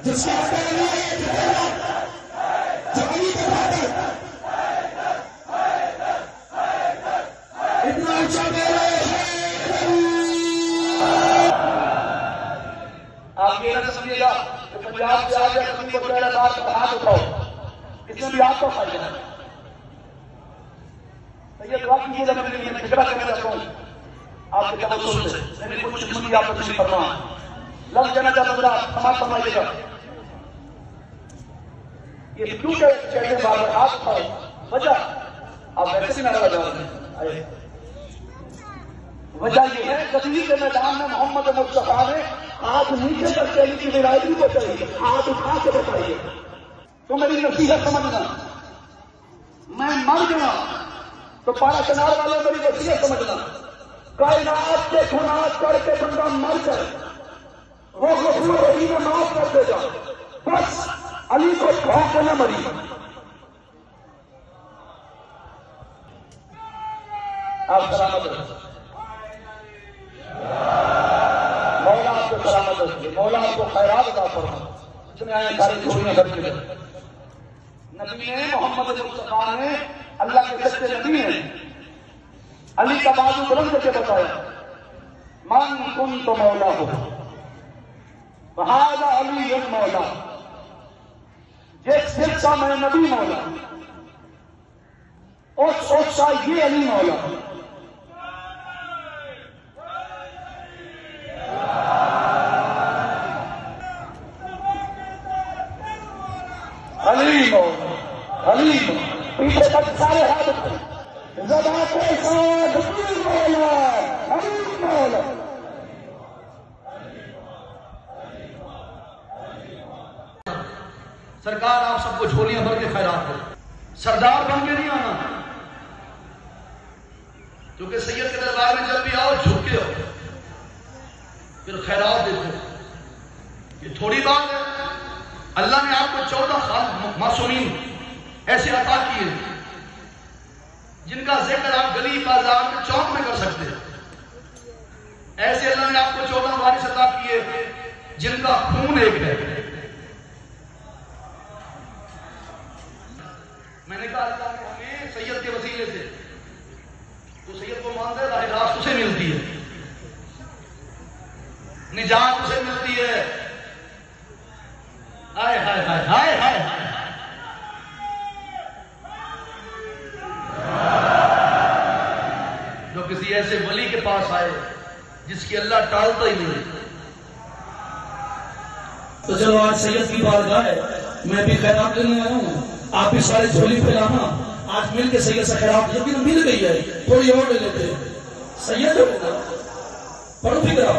جس کا اتنا اونچا آپ یہ نہ سمجھے گا کہ پنجاب سے آ گیا کسی کو پہلے بات ہاتھ اٹھاؤ، اس میں بھی آپ کو فائدہ ہے۔ یہ دعا کیجیے گا، میں یہ فکرہ کرنا چاہتا ہوں آپ کے توسل سے، میں نے کچھ دشمنی آپ کو نہیں فرما لفظ جانا چاہتا ہوں، سماج فرمائیے گا یہ کیوں کہتے ہیں بار بار ہاتھ اٹھاؤ، وجہ آپ ویسے بھی نہ لگا رہے ہیں۔ وجہ یہ ہے کشمیر کے میدان میں محمد مصطفیٰ نے ہاتھ نیچے کر کے علی کی ولایت کو چاہیے، ہاتھ اٹھا کے بتائیے تو میری نصیحت سمجھنا، میں مر گیا تو پارا چنار والے میری نصیحت سمجھنا، کائنات کے گناہ کر کے بندہ مر جائے وہ غفور رحیم میں معاف کر دے گا، بس علی کو کھا کے نہ مری۔ آپ سلامت رہے، مولا آپ کو سلامت رکھے، مولا آپ کو خیرات عطا فرمائے، اس میں آئے ساری چھوڑیاں کر کے نبی نے محمد مصطفیٰ نے اللہ کے سچے نبی ہیں علی کا بازو بلند کر کے بتایا من کنت مولا ہو فہذا علی مولا، جس جس کا میں نبی مولا اس کا یہ علی مولا۔ علی مولا، علی پیچھے تک سارے ہاتھ زبان کے ساتھ علی مولا، علی مولا۔ سرکار آپ سب کو جھولیاں بھر کے خیرات دے، سردار بن کے نہیں آنا، کیونکہ سید کے دربار میں جب بھی آؤ جھک کے ہو پھر خیرات دیتے ہو، یہ تھوڑی بات ہے۔ اللہ نے آپ کو 14 معصومین ایسے عطا کیے جن کا ذکر آپ گلی بازار میں چوک میں کر سکتے ہیں، ایسے اللہ نے آپ کو 14 وارث عطا کیے جن کا خون ایک ہے۔ میں نے کہا اللہ نے ہمیں سید کے وسیلے سے، تو سید کو مانتا ہے راہ راست اسے ملتی ہے، نجات اسے ملتی ہے۔ ہائے ہائے ہائے ہائے ہائے ہائے، جو کسی ایسے ولی کے پاس آئے جس کی اللہ ٹالتا ہی نہیں۔ تو چلو آج سید کی بارگاہ ہے، میں بھی خیرات لینے آیا ہوں، آپ بھی سارے جھولی پھیلانا، آج مل کے سید سے خیرات یقین مل گئی ہے، تھوڑی اور لے لیتے ہیں۔ سید پڑھو بھی کرا،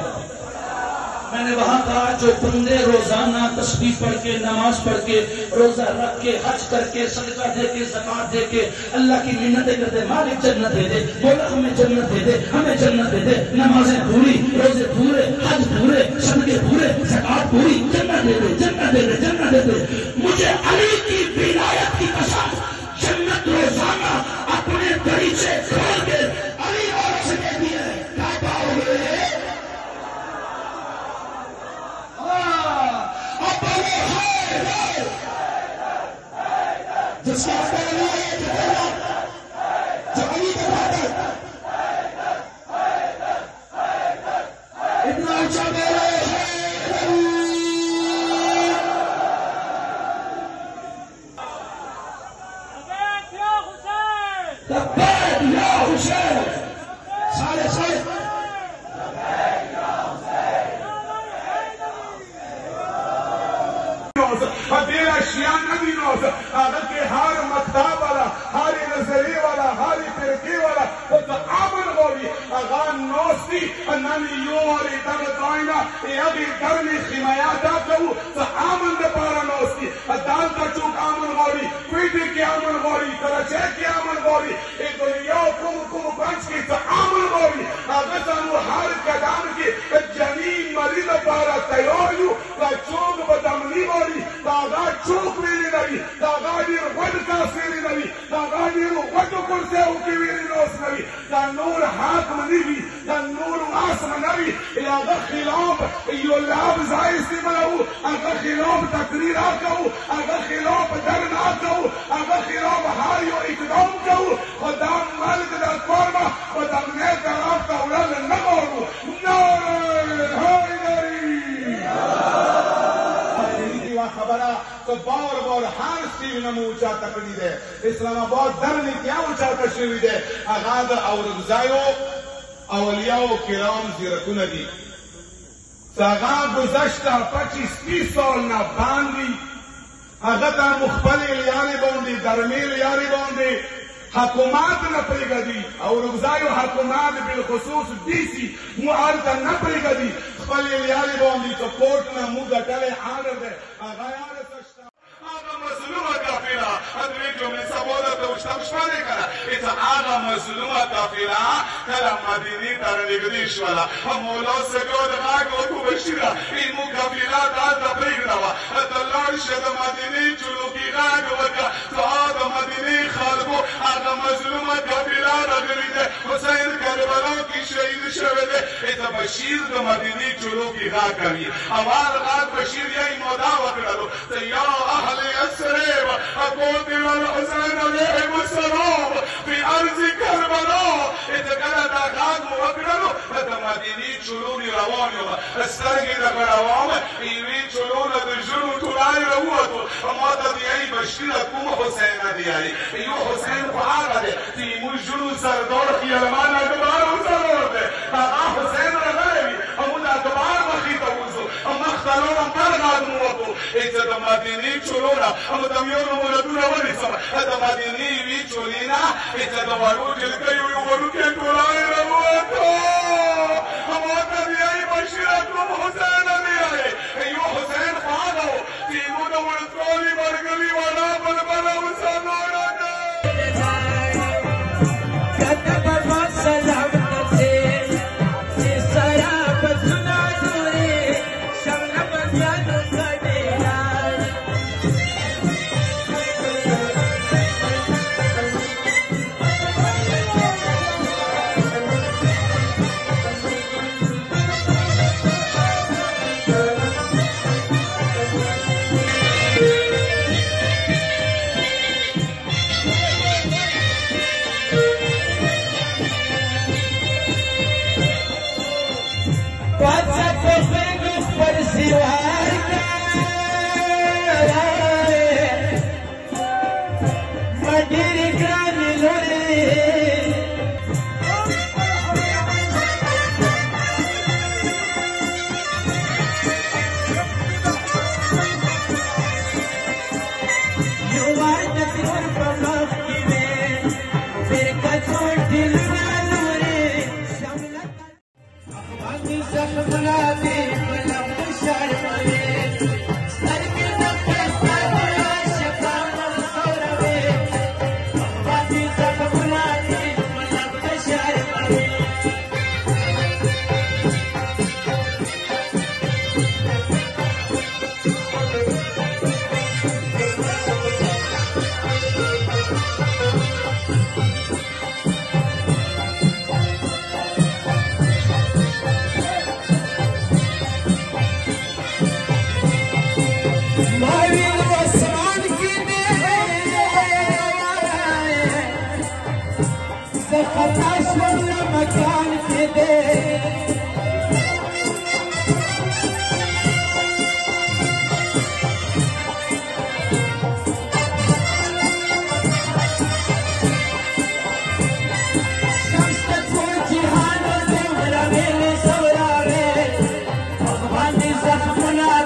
میں نے وہاں کہا جو بندے روزانہ تسبیح پڑھ کے، نماز پڑھ کے، روزہ رکھ کے، حج کر کے، صدقہ دے کے، زکات دے کے اللہ کی منتیں کرتے مالک جنت دے دے، مولا ہمیں جنت دے دے، ہمیں جنت دے دے، نمازیں پوری، روزے پورے، حج پورے، صدقے پورے، زکات پوری، جنت دے دے، جنت دے دے، جنت دے دے۔ مجھے علی کی ولایت کی قسم، جنت روزانہ اپنے دریچے کھول کے علی اور سے کہتی ہے کیا پاؤ گے؟ جس کا اتنا اونچا حسین سارے سارے تیرا شیان نبی نوز اگر کہ ہر مکتاب والا، ہر نظری والا، ہر فرقی والا تو آمن ہوئی اگر نوستی نمی یوں والی در دائنا یادی درمی خیمیاتا کہو تو آمن دے پارا نوستی دان کا چوک آمن ہوئی کوئی کی آمن ہوئی ترچے کی آمن ہوئی ای دنیا کم بنچ کی تو آمن ہوئی اگر تنو ہر قدام کی جنین مریض پارا تیوریو تو چوک بدمنی ہوئی دادا چوک ویلی نبی دادا دیر ود کافیری نبی دادا دیر ود کرسے اوکی ویلی نوس نبی دا نور حاکم نبی دا نور آسم نبی یا دا خلاب ایو لاب زائستی بلہو اگر خلاف تقریر آکو اگر خلاف درن آکو اگر خلاف حاری و اقدام کو خدا ملک در فرما و دمنه طرف دولت نمارو ناره حیدری و خبره تو بار بار هر سیل نمو اوچا تکڑی ده اسلام آباد در نیتیا اوچا تشریوی ده اغاد اورگزایو اولیاء و کرام زیرتون دی ساغا گذشته 25-30 سال نه باندې هغه ته مخبل لیارې باندې درمې لیارې باندې حکومت نه پرېږدي او رغزایو حکومت بالخصوص ډیسي مو هلته نه پرېږدي خپل لیارې باندې په کوټ نه مو ګټلی حاضر دی هغه یاره تشته هغه مظلومه قافله ادرې جملې سبوده ته وشته شپانې کنه ایته هغه مظلومه قافله کله مدینې ته رانږدې شوله مولا سګو د غاګ ورکو بشیره این مو قافله دلته پرېږده وه ته لاړ شه د مدینې چلوکي غاګ وکړه دعا د مدینې خلکو هغه مظلومه قافله راغلې ده حسین کربلا کې شهید شوی دی ایته بشیر د مدینې چلوکي غاګ کوي اول غاګ بشیر یې مودا وکړلو ته یا اهل يثرب قتل الحسين عليهم السلام في ارض كربلاء اذا كان دا غاګ وکړلو د مدینې چلونې روان یو سترګې د روان ایوي چلونه د ژوند ټولای راووتو ما ته دی بشیر کوم حسین دی یو حسین په هغه دی چې موږ ژوند سردار خیالمان اکبر وسره دی هغه حسین راغلی او دا اکبر مخې ته وځو مختلونه پر غاګ ووتو اته د مدینې چلونه او د you مولدونه ونیسم the مدینې we چولینا اته the وړو جلګیو you وړو کې ټولای راووتو ما ته دی بشیر کوم حسین دی یو حسین خواغو چې موږ د ورځولي ورګلي ولا بل وسانو زخمنا